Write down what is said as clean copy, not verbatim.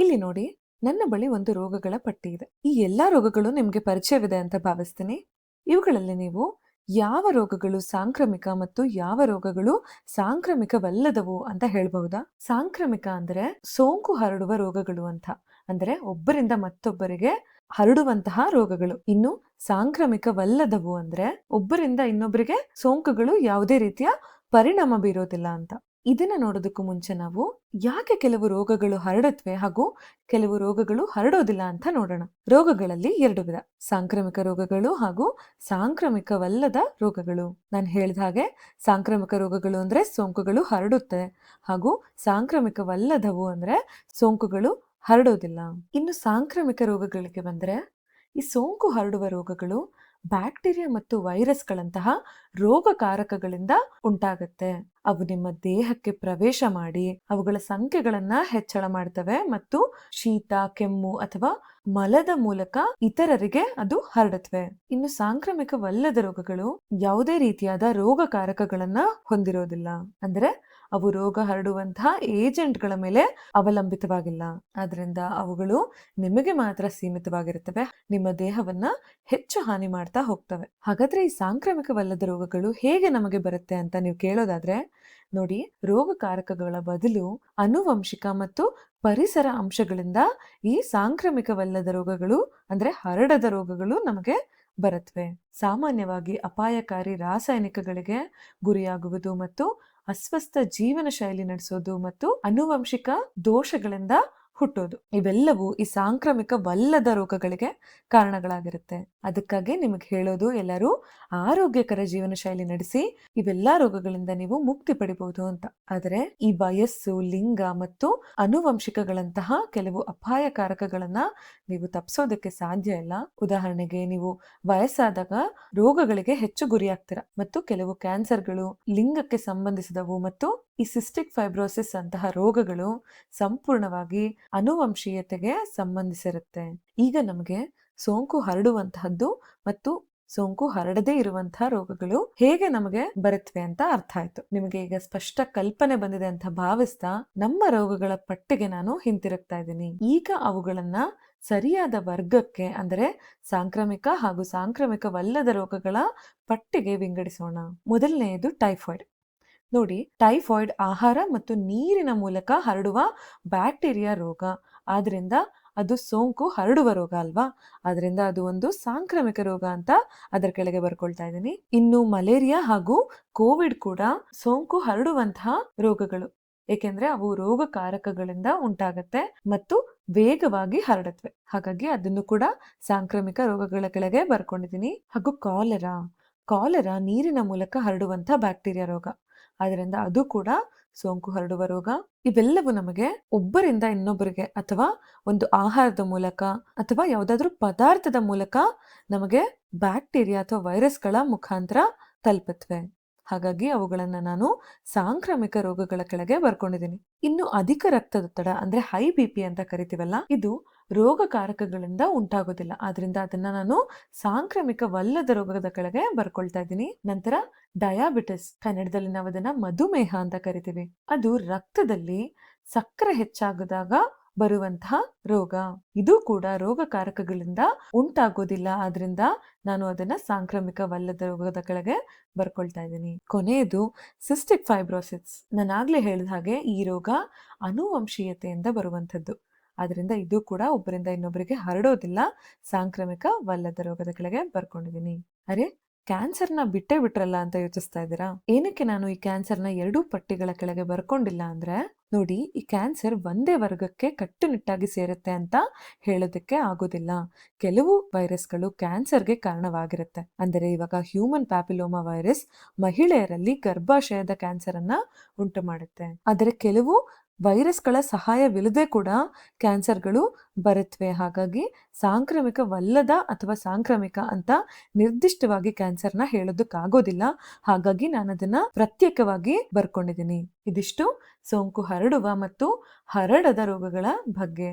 ಇಲ್ಲಿ ನೋಡಿ, ನನ್ನ ಬಳಿ ಒಂದು ರೋಗಗಳ ಪಟ್ಟಿ ಇದೆ. ಈ ಎಲ್ಲಾ ರೋಗಗಳು ನಿಮ್ಗೆ ಪರಿಚಯವಿದೆ ಅಂತ ಭಾವಿಸ್ತೀನಿ. ಇವುಗಳಲ್ಲಿ ನೀವು ಯಾವ ರೋಗಗಳು ಸಾಂಕ್ರಾಮಿಕ ಮತ್ತು ಯಾವ ರೋಗಗಳು ಸಾಂಕ್ರಾಮಿಕವಲ್ಲದವು ಅಂತ ಹೇಳ್ಬಹುದಾ? ಸಾಂಕ್ರಾಮಿಕ ಅಂದ್ರೆ ಸೋಂಕು ಹರಡುವ ರೋಗಗಳು ಅಂತ. ಅಂದ್ರೆ ಒಬ್ಬರಿಂದ ಮತ್ತೊಬ್ಬರಿಗೆ ಹರಡುವಂತಹ ರೋಗಗಳು. ಇನ್ನು ಸಾಂಕ್ರಾಮಿಕವಲ್ಲದವು ಅಂದ್ರೆ ಒಬ್ಬರಿಂದ ಇನ್ನೊಬ್ಬರಿಗೆ ಸೋಂಕುಗಳು ಯಾವುದೇ ರೀತಿಯ ಪರಿಣಾಮ ಬೀರೋದಿಲ್ಲ ಅಂತ. ಇದನ್ನ ನೋಡೋದಕ್ಕೂ ಮುಂಚೆ ನಾವು ಯಾಕೆ ಕೆಲವು ರೋಗಗಳು ಹರಡತ್ವೆ ಹಾಗೂ ಕೆಲವು ರೋಗಗಳು ಹರಡೋದಿಲ್ಲ ಅಂತ ನೋಡೋಣ. ರೋಗಗಳಲ್ಲಿ ಎರಡು ವಿಧ: ಸಾಂಕ್ರಾಮಿಕ ರೋಗಗಳು ಹಾಗೂ ಸಾಂಕ್ರಾಮಿಕವಲ್ಲದ ರೋಗಗಳು. ನಾನು ಹೇಳಿದ ಹಾಗೆ ಸಾಂಕ್ರಾಮಿಕ ರೋಗಗಳು ಅಂದ್ರೆ ಸೋಂಕುಗಳು ಹರಡುತ್ತೆ, ಹಾಗೂ ಸಾಂಕ್ರಾಮಿಕವಲ್ಲದವು ಅಂದ್ರೆ ಸೋಂಕುಗಳು ಹರಡೋದಿಲ್ಲ. ಇನ್ನು ಸಾಂಕ್ರಾಮಿಕ ರೋಗಗಳಿಗೆ ಬಂದ್ರೆ, ಈ ಸೋಂಕು ಹರಡುವ ರೋಗಗಳು ಬ್ಯಾಕ್ಟೀರಿಯಾ ಮತ್ತು ವೈರಸ್ಗಳಂತಹ ರೋಗಕಾರಕಗಳಿಂದ ಉಂಟಾಗತ್ತೆ. ಅವು ನಿಮ್ಮ ದೇಹಕ್ಕೆ ಪ್ರವೇಶ ಮಾಡಿ ಅವುಗಳ ಸಂಖ್ಯೆಗಳನ್ನ ಹೆಚ್ಚಳ ಮಾಡ್ತವೆ ಮತ್ತು ಶೀತ, ಕೆಮ್ಮು ಅಥವಾ ಮಲದ ಮೂಲಕ ಇತರರಿಗೆ ಅದು ಹರಡತ್ವೆ. ಇನ್ನು ಸಾಂಕ್ರಾಮಿಕವಲ್ಲದ ರೋಗಗಳು ಯಾವುದೇ ರೀತಿಯಾದ ರೋಗಕಾರಕಗಳನ್ನ ಹೊಂದಿರೋದಿಲ್ಲ. ಅಂದ್ರೆ ಅವು ರೋಗ ಹರಡುವಂತಹ ಏಜೆಂಟ್ಗಳ ಮೇಲೆ ಅವಲಂಬಿತವಾಗಿಲ್ಲ. ಆದ್ರಿಂದ ಅವುಗಳು ನಿಮಗೆ ಮಾತ್ರ ಸೀಮಿತವಾಗಿರುತ್ತವೆ, ನಿಮ್ಮ ದೇಹವನ್ನ ಹೆಚ್ಚು ಹಾನಿ ಮಾಡ್ತಾ ಹೋಗ್ತವೆ. ಹಾಗಾದ್ರೆ ಈ ಸಾಂಕ್ರಾಮಿಕವಲ್ಲದ ರೋಗಗಳು ಹೇಗೆ ನಮಗೆ ಬರುತ್ತೆ ಅಂತ ನೀವು ಕೇಳೋದಾದ್ರೆ, ನೋಡಿ, ರೋಗಕಾರಕಗಳ ಬದಲು ಆನುವಂಶಿಕ ಮತ್ತು ಪರಿಸರ ಅಂಶಗಳಿಂದ ಈ ಸಾಂಕ್ರಾಮಿಕವಲ್ಲದ ರೋಗಗಳು ಅಂದ್ರೆ ಹರಡದ ರೋಗಗಳು ನಮಗೆ ಬರುತ್ತವೆ. ಸಾಮಾನ್ಯವಾಗಿ ಅಪಾಯಕಾರಿ ರಾಸಾಯನಿಕಗಳಿಗೆ ಗುರಿಯಾಗುವುದು ಮತ್ತು ಅಸ್ವಸ್ಥ ಜೀವನ ಶೈಲಿ ನಡೆಸೋದು ಮತ್ತು ಆನುವಂಶಿಕ ದೋಷಗಳಿಂದ ಹುಟ್ಟೋದು, ಇವೆಲ್ಲವೂ ಈ ಸಾಂಕ್ರಾಮಿಕವಲ್ಲದ ರೋಗಗಳಿಗೆ ಕಾರಣಗಳಾಗಿರುತ್ತೆ. ಅದಕ್ಕಾಗಿ ನಿಮಗೆ ಹೇಳೋದು, ಎಲ್ಲರೂ ಆರೋಗ್ಯಕರ ಜೀವನ ಶೈಲಿ ನಡೆಸಿ ಇವೆಲ್ಲಾ ರೋಗಗಳಿಂದ ನೀವು ಮುಕ್ತಿ ಪಡಿಬಹುದು ಅಂತ. ಆದರೆ ಈ ವಯಸ್ಸು, ಲಿಂಗ ಮತ್ತು ಆನುವಂಶಿಕಗಳಂತಹ ಕೆಲವು ಅಪಾಯಕಾರಕಗಳನ್ನ ನೀವು ತಪ್ಪಿಸೋದಕ್ಕೆ ಸಾಧ್ಯ ಇಲ್ಲ. ಉದಾಹರಣೆಗೆ, ನೀವು ವಯಸ್ಸಾದಾಗ ರೋಗಗಳಿಗೆ ಹೆಚ್ಚು ಗುರಿಯಾಗ್ತೀರಾ ಮತ್ತು ಕೆಲವು ಕ್ಯಾನ್ಸರ್ಗಳು ಲಿಂಗಕ್ಕೆ ಸಂಬಂಧಿಸಿದವು ಮತ್ತು ಈ ಸಿಸ್ಟಿಕ್ ಫೈಬ್ರೋಸಿಸ್ ಅಂತಹ ರೋಗಗಳು ಸಂಪೂರ್ಣವಾಗಿ ಆನುವಂಶೀಯತೆಗೆ ಸಂಬಂಧಿಸಿರುತ್ತೆ. ಈಗ ನಮಗೆ ಸೋಂಕು ಹರಡುವಂತಹದ್ದು ಮತ್ತು ಸೋಂಕು ಹರಡದೇ ಇರುವಂತಹ ರೋಗಗಳು ಹೇಗೆ ನಮಗೆ ಬರುತ್ತವೆ ಅಂತ ಅರ್ಥ ಆಯ್ತು. ನಿಮಗೆ ಈಗ ಸ್ಪಷ್ಟ ಕಲ್ಪನೆ ಬಂದಿದೆ ಅಂತ ಭಾವಿಸ್ತಾ ನಮ್ಮ ರೋಗಗಳ ಪಟ್ಟಿಗೆ ನಾನು ಹಿಂತಿರುಗ್ತಾ ಇದ್ದೀನಿ. ಈಗ ಅವುಗಳನ್ನ ಸರಿಯಾದ ವರ್ಗಕ್ಕೆ ಅಂದರೆ ಸಾಂಕ್ರಾಮಿಕ ಹಾಗೂ ಸಾಂಕ್ರಾಮಿಕವಲ್ಲದ ರೋಗಗಳ ಪಟ್ಟಿಗೆ ವಿಂಗಡಿಸೋಣ. ಮೊದಲನೆಯದು ಟೈಫಾಯ್ಡ್. ನೋಡಿ, ಟೈಫಾಯ್ಡ್ ಆಹಾರ ಮತ್ತು ನೀರಿನ ಮೂಲಕ ಹರಡುವ ಬ್ಯಾಕ್ಟೀರಿಯಾ ರೋಗ. ಆದ್ರಿಂದ ಅದು ಸೋಂಕು ಹರಡುವ ರೋಗ ಅಲ್ವಾ, ಆದ್ರಿಂದ ಅದು ಒಂದು ಸಾಂಕ್ರಾಮಿಕ ರೋಗ ಅಂತ ಅದರ ಕೆಳಗೆ ಬರ್ಕೊಳ್ತಾ ಇದ್ದೀನಿ. ಇನ್ನು ಮಲೇರಿಯಾ ಹಾಗೂ ಕೋವಿಡ್ ಕೂಡ ಸೋಂಕು ಹರಡುವಂತಹ ರೋಗಗಳು, ಏಕೆಂದ್ರೆ ಅವು ರೋಗಕಾರಕಗಳಿಂದ ಉಂಟಾಗತ್ತೆ ಮತ್ತು ವೇಗವಾಗಿ ಹರಡತ್ವೆ. ಹಾಗಾಗಿ ಅದನ್ನು ಕೂಡ ಸಾಂಕ್ರಾಮಿಕ ರೋಗಗಳ ಕೆಳಗೆ ಬರ್ಕೊಂಡಿದ್ದೀನಿ. ಹಾಗೂ ಕಾಲೆರಾ ನೀರಿನ ಮೂಲಕ ಹರಡುವಂತ ಬ್ಯಾಕ್ಟೀರಿಯಾ ರೋಗ, ಆದ್ರಿಂದ ಅದು ಕೂಡ ಸೋಂಕು ಹರಡುವ ರೋಗ. ಇವೆಲ್ಲವೂ ನಮಗೆ ಒಬ್ಬರಿಂದ ಇನ್ನೊಬ್ಬರಿಗೆ ಅಥವಾ ಒಂದು ಆಹಾರದ ಮೂಲಕ ಅಥವಾ ಯಾವುದಾದ್ರೂ ಪದಾರ್ಥದ ಮೂಲಕ ನಮಗೆ ಬ್ಯಾಕ್ಟೀರಿಯಾ ಅಥವಾ ವೈರಸ್ಗಳ ಮುಖಾಂತರ ತಲುಪತ್ವೆ. ಹಾಗಾಗಿ ಅವುಗಳನ್ನ ನಾನು ಸಾಂಕ್ರಾಮಿಕ ರೋಗಗಳ ಕೆಳಗೆ ಬರ್ಕೊಂಡಿದ್ದೀನಿ. ಇನ್ನು ಅಧಿಕ ರಕ್ತದೊತ್ತಡ ಅಂದ್ರೆ ಹೈ BP ಅಂತ ಕರಿತೀವಲ್ಲ, ಇದು ರೋಗಕಾರಕಗಳಿಂದ ಉಂಟಾಗೋದಿಲ್ಲ, ಆದ್ರಿಂದ ಅದನ್ನ ನಾನು ಸಾಂಕ್ರಾಮಿಕವಲ್ಲದ ರೋಗದ ಕೆಳಗೆ ಬರ್ಕೊಳ್ತಾ ಇದ್ದೀನಿ. ನಂತರ ಡಯಾಬಿಟಿಸ್, ಕನ್ನಡದಲ್ಲಿ ನಾವು ಅದನ್ನ ಮಧುಮೇಹ ಅಂತ ಕರಿತೀವಿ. ಅದು ರಕ್ತದಲ್ಲಿ ಸಕ್ಕರೆ ಹೆಚ್ಚಾಗದಾಗ ಬರುವಂತಹ ರೋಗ. ಇದು ಕೂಡ ರೋಗಕಾರಕಗಳಿಂದ ಉಂಟಾಗೋದಿಲ್ಲ, ಆದ್ರಿಂದ ನಾನು ಅದನ್ನ ಸಾಂಕ್ರಾಮಿಕವಲ್ಲದ ರೋಗದ ಕೆಳಗೆ ಬರ್ಕೊಳ್ತಾ ಇದ್ದೀನಿ. ಕೊನೆಯದು ಸಿಸ್ಟಿಕ್ ಫೈಬ್ರೋಸಿಸ್. ನಾನಾಗ್ಲೇ ಹೇಳಿದ ಹಾಗೆ ಈ ರೋಗ ಆನುವಂಶೀಯತೆಯಿಂದ ಬರುವಂಥದ್ದು, ಆದ್ರಿಂದ ಇದು ಕೂಡ ಒಬ್ಬರಿಂದ ಇನ್ನೊಬ್ಬರಿಗೆ ಹರಡೋದಿಲ್ಲ, ಸಾಂಕ್ರಾಮಿಕವಲ್ಲದ ರೋಗದ ಕೆಳಗೆ ಬರ್ಕೊಂಡಿದ್ದೀನಿ. ಅರೆ, ಕ್ಯಾನ್ಸರ್ನ ಬಿಟ್ಟೇ ಬಿಟ್ರಲ್ಲ ಅಂತ ಯೋಚಿಸ್ತಾ ಇದ್ದೀರಾ? ಏನಕ್ಕೆ ನಾನು ಈ ಕ್ಯಾನ್ಸರ್ನ ಎರಡೂ ಪಟ್ಟಿಗಳ ಕೆಳಗೆ ಬರ್ಕೊಂಡಿಲ್ಲ ಅಂದ್ರೆ, ನೋಡಿ, ಈ ಕ್ಯಾನ್ಸರ್ ಒಂದೇ ವರ್ಗಕ್ಕೆ ಕಟ್ಟುನಿಟ್ಟಾಗಿ ಸೇರುತ್ತೆ ಅಂತ ಹೇಳೋದಕ್ಕೆ ಆಗೋದಿಲ್ಲ. ಕೆಲವು ವೈರಸ್ಗಳು ಕ್ಯಾನ್ಸರ್ಗೆ ಕಾರಣವಾಗಿರುತ್ತೆ. ಅಂದರೆ ಇವಾಗ ಹ್ಯೂಮನ್ ಪ್ಯಾಪಿಲೋಮಾ ವೈರಸ್ ಮಹಿಳೆಯರಲ್ಲಿ ಗರ್ಭಾಶಯದ ಕ್ಯಾನ್ಸರ್ ಅನ್ನ ಉಂಟು ಮಾಡುತ್ತೆ. ಆದರೆ ಕೆಲವು ವೈರಸ್ಗಳ ಸಹಾಯವಿಲ್ಲದೆ ಕೂಡ ಕ್ಯಾನ್ಸರ್ಗಳು ಬರುತ್ತವೆ. ಹಾಗಾಗಿ ಸಾಂಕ್ರಾಮಿಕವಲ್ಲದ ಅಥವಾ ಸಾಂಕ್ರಾಮಿಕ ಅಂತ ನಿರ್ದಿಷ್ಟವಾಗಿ ಕ್ಯಾನ್ಸರ್ನ ಹೇಳೋದಕ್ಕಾಗೋದಿಲ್ಲ. ಹಾಗಾಗಿ ನಾನು ಅದನ್ನ ಪ್ರತ್ಯೇಕವಾಗಿ ಬರ್ಕೊಂಡಿದ್ದೀನಿ. ಇದಿಷ್ಟು ಸೋಂಕು ಹರಡುವ ಮತ್ತು ಹರಡದ ರೋಗಗಳ ಬಗ್ಗೆ.